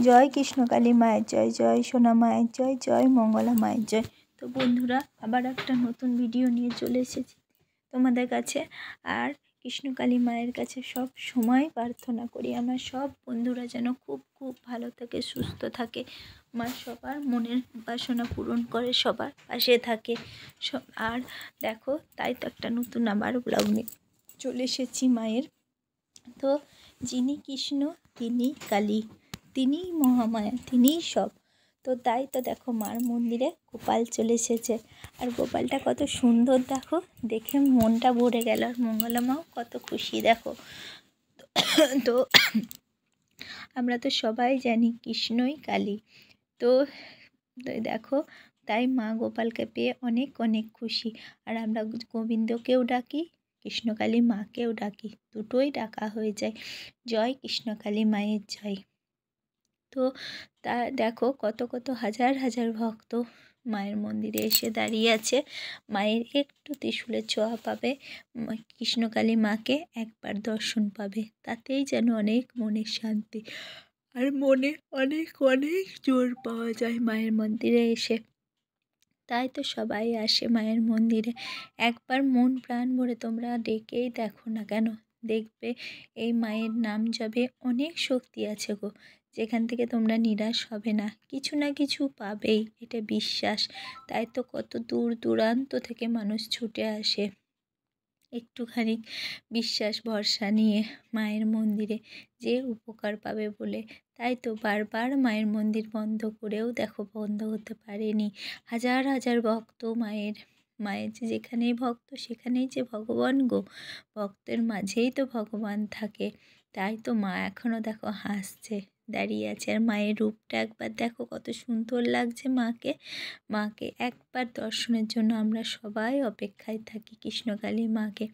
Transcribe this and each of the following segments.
জয় কৃষ্ণকালী মায়ের জয়, জয় সোনা মায়ের জয়, জয় মঙ্গলা মায়ের জয়। তো বন্ধুরা, আবার একটা নতুন ভিডিও নিয়ে চলে এসেছি তোমাদের কাছে। আর কৃষ্ণকালী মায়ের কাছে সব সময় প্রার্থনা করি আমার সব বন্ধুরা যেন খুব খুব ভালো থাকে, সুস্থ থাকে, মা সবার মনের বাসনা পূরণ করে, সবার পাশে থাকে। আর দেখো, তাই তো একটা নতুন আবার ব্লগ নিয়ে চলে এসেছি মায়ের। তো যিনি কৃষ্ণ তিনি কালী, তিনিই মহামায়া, তিনিই সব। তো তাই তো দেখো, মার মন্দিরে গোপাল চলে এসেছে। আর গোপালটা কত সুন্দর দেখো, দেখে মনটা ভরে গেল। আর মঙ্গলা মাও কত খুশি দেখো। তো আমরা তো সবাই জানি কৃষ্ণই কালী। তো দেখো, তাই মা গোপালকে পেয়ে অনেক অনেক খুশি। আর আমরা গোবিন্দকেও ডাকি, কৃষ্ণকালী মাকেও ডাকি, দুটোই ডাকা হয়ে যায়। জয় কৃষ্ণকালী মায়ের জয়। তো তা দেখো, কত কত হাজার হাজার ভক্ত মায়ের মন্দিরে এসে দাঁড়িয়ে আছে। মায়ের একটু ত্রিশূলের ছোঁয়া পাবে, কৃষ্ণকালী মাকে একবার দর্শন পাবে, তাতেই যেন অনেক মনের শান্তি আর মনে অনেক অনেক জোর পাওয়া যায় মায়ের মন্দিরে এসে। তাই তো সবাই আসে মায়ের মন্দিরে। একবার মন প্রাণ ভরে তোমরা ডেকেই দেখো না কেন, দেখবে এই মায়ের নাম জপে অনেক শক্তি আছে গো। যেখান থেকে তোমরা নিরাশ হবে না, কিছু না কিছু পাবেই, এটা বিশ্বাস। তাই তো কত দূর দূরান্ত থেকে মানুষ ছুটে আসে একটুখানি বিশ্বাস ভরসা নিয়ে মায়ের মন্দিরে, যে উপকার পাবে বলে। তাই তো বারবার মায়ের মন্দির বন্ধ করেও দেখো বন্ধ হতে পারেনি। হাজার হাজার ভক্ত মায়ের যে যেখানেই ভক্ত সেখানেই যে ভগবান গো। ভক্তের মাঝেই তো ভগবান থাকে। তাই তো মা এখনও দেখো হাসছে, দাঁড়িয়ে আছে। আর মায়ের রূপটা একবার দেখো, কত সুন্দর লাগছে মাকে একবার দর্শনের জন্য আমরা সবাই অপেক্ষায় থাকি কৃষ্ণকালী মাকে।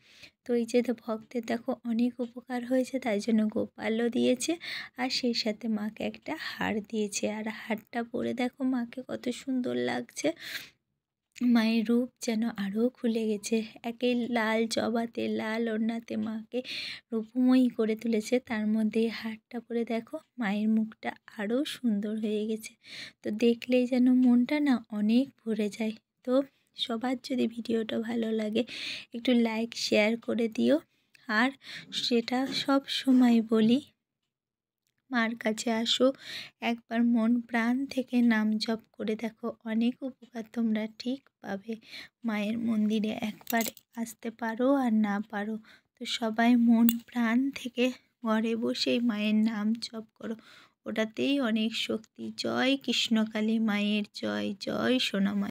তো এই যে ভক্তের দেখো অনেক উপকার হয়েছে, তাই জন্য গোপালও দিয়েছে, আর সেই সাথে মাকে একটা হার দিয়েছে। আর হারটা পরে দেখো মাকে কত সুন্দর লাগছে। মায়ের রূপ যেন আরও খুলে গেছে। একে লাল জবাতে, লাল ওড়নাতে মাকে রূপময়ী করে তুলেছে, তার মধ্যে হারটা পরে দেখো মায়ের মুখটা আরও সুন্দর হয়ে গেছে। তো দেখলেই যেন মনটা না অনেক ভরে যায়। তো সবার যদি ভিডিওটা ভালো লাগে একটু লাইক শেয়ার করে দিও। আর সেটা সব সময় বলি, মার কাছে আসো, একবার মন প্রাণ থেকে নাম জপ করে দেখো, অনেক উপকার তোমরা ঠিক পাবে। মায়ের মন্দিরে একবার আসতে পারো আর না পারো, তো সবাই মন প্রাণ থেকে ঘরে বসেই মায়ের নাম জপ করো, ওটাতেই অনেক শক্তি। জয় কৃষ্ণকালী মায়ের জয়, জয় সোনা মা।